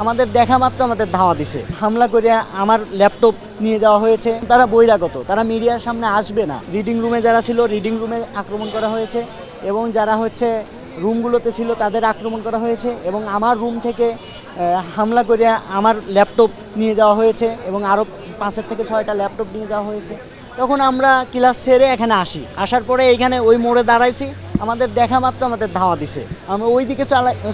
আমাদের দেখা মাত্র আমাদের ধাওয়া দিছে, হামলা করে আমার ল্যাপটপ নিয়ে যাওয়া হয়েছে। তারা বহিরাগত, তারা মিডিয়ার সামনে আসবে না। রিডিং রুমে যারা ছিল রিডিং রুমে আক্রমণ করা হয়েছে এবং যারা হচ্ছে রুমগুলোতে ছিল তাদের আক্রমণ করা হয়েছে এবং আমার রুম থেকে হামলা করে আমার ল্যাপটপ নিয়ে যাওয়া হয়েছে এবং আরও 5 থেকে 6টা ল্যাপটপ নিয়ে যাওয়া হয়েছে। তখন আমরা ক্লাস সেরে এখানে আসার পরে এইখানে ওই মোড়ে দাঁড়াইছি, আমাদের দেখা মাত্র আমাদের ধাওয়া দিছে, আমরা ওই দিকে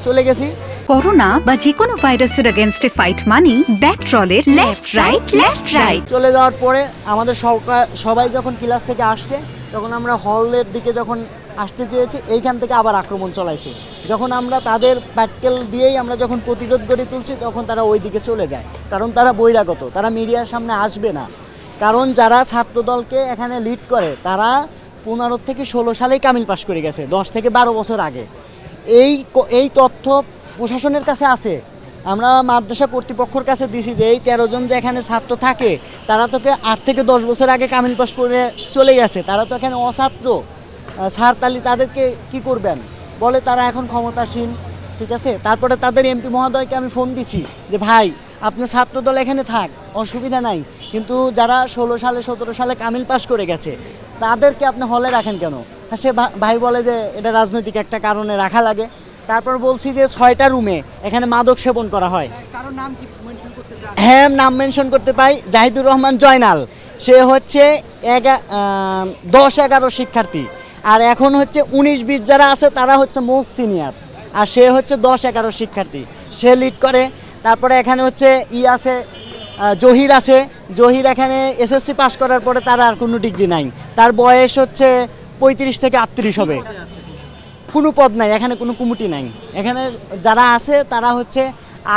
চলে গেছি। করোনা বা যে কোনো ভাইরাসের এগেইনস্টে ফাইট মানি ব্যাকট্রলের লেফট রাইট চলে যাওয়ার পরে আমাদের সবাই যখন ক্লাস থেকে আসছে তখন আমরা হলের দিকে যখন আসতে চেয়েছি, এইখান থেকে আবার আক্রমণ চলাইছে। যখন আমরা তাদের প্যাটকেল দিয়েই আমরা যখন প্রতিরোধ গড়ে তুলছি তখন তারা ওই দিকে চলে যায়, কারণ তারা বহিরাগত, তারা মিডিয়ার সামনে আসবে না। কারণ যারা ছাত্রদলকে এখানে লিড করে তারা 15 থেকে 16 সালেই কামিল পাস করে গেছে, 10 থেকে 12 বছর আগে। এই তথ্য প্রশাসনের কাছে আছে। আমরা মাদ্রাসা কর্তৃপক্ষের কাছে দিছি যে এই 13 জন যে এখানে ছাত্র থাকে তারা তো 8 থেকে 10 বছর আগে কামিল পাস করে চলে গেছে, তারা তো এখানে অছাত্র। স্যার তালি তাদেরকে কি করবেন, বলে তারা এখন ক্ষমতাসীন, ঠিক আছে। তারপরে তাদের এমপি মহোদয়কে আমি ফোন দিছি যে ভাই আপনি ছাত্রদল এখানে থাক, অসুবিধা নাই, কিন্তু যারা 16 সালে 17 সালে কামিল পাস করে গেছে তাদেরকে আপনি হলে রাখেন কেন? সে ভাই বলে যে এটা রাজনৈতিক একটা কারণে রাখা লাগে। তারপর বলছি যে 6টা রুমে এখানে মাদক সেবন করা হয়। হ্যাঁ, নাম মেনশন করতে পাই, জাহিদুর রহমান জয়নাল, সে হচ্ছে 10-11 শিক্ষার্থী, আর এখন হচ্ছে 19-20 যারা আছে তারা হচ্ছে মোস্ট সিনিয়র, আর সে হচ্ছে 10-11 শিক্ষার্থী, সে লিড করে। তারপরে এখানে হচ্ছে আছে জহির আছে, জহির এখানে এসএসসি পাস করার পরে তার আর কোনো ডিগ্রি নাই, তার বয়স হচ্ছে 35 থেকে 38 হবে। কোনো পদ নাই এখানে, কোনো কমিটি নাই এখানে। যারা আছে তারা হচ্ছে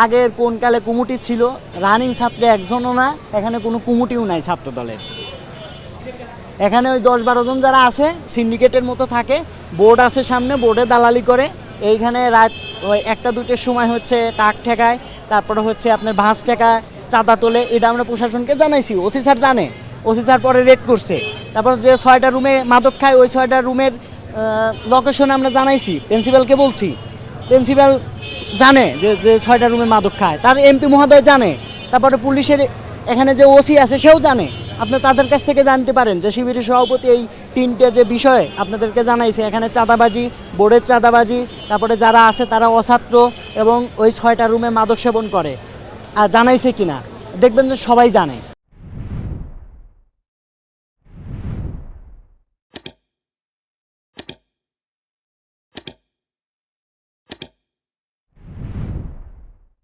আগের কোন কালে কমিটি ছিল, রানিং ছাত্র একজনও না, এখানে কোনো কমিটিও নাই ছাত্র দলের। এখানে ওই 10-12 জন যারা আছে সিন্ডিকেটের মতো থাকে, বোর্ড আছে সামনে, বোর্ডে দালালি করে। এইখানে রাত ওই 1-2টার সময় হচ্ছে টাক ঠেকায়, তারপরে হচ্ছে আপনার ভাঁজ ঠেকায়, চাঁদা তোলে। এটা আমরা প্রশাসনকে জানাইছি, ওসি স্যার জানে, ওসি স্যার পরে রেড করছে। তারপর যে 6টা রুমে মাদক খায় ওই 6টা রুমের লোকেশন আমরা জানাইছি, প্রিন্সিপালকে বলছি, প্রিন্সিপাল জানে যে 6টা রুমে মাদক খায়, তার এমপি মহোদয় জানে, তারপরে পুলিশের এখানে যে ওসি আছে সেও জানে। আপনি তাদের কাছ থেকে জানতে পারেন যে শিবিরের সভাপতি এই 3টে যে বিষয়ে আপনাদেরকে জানাইছে, এখানে চাঁদাবাজি, বোর্ডের চাঁদাবাজি, তারপরে যারা আছে তারা অছাত্র এবং ওই 6টা রুমে মাদক সেবন করে, আর জানাইছে কিনা দেখবেন যে সবাই জানে।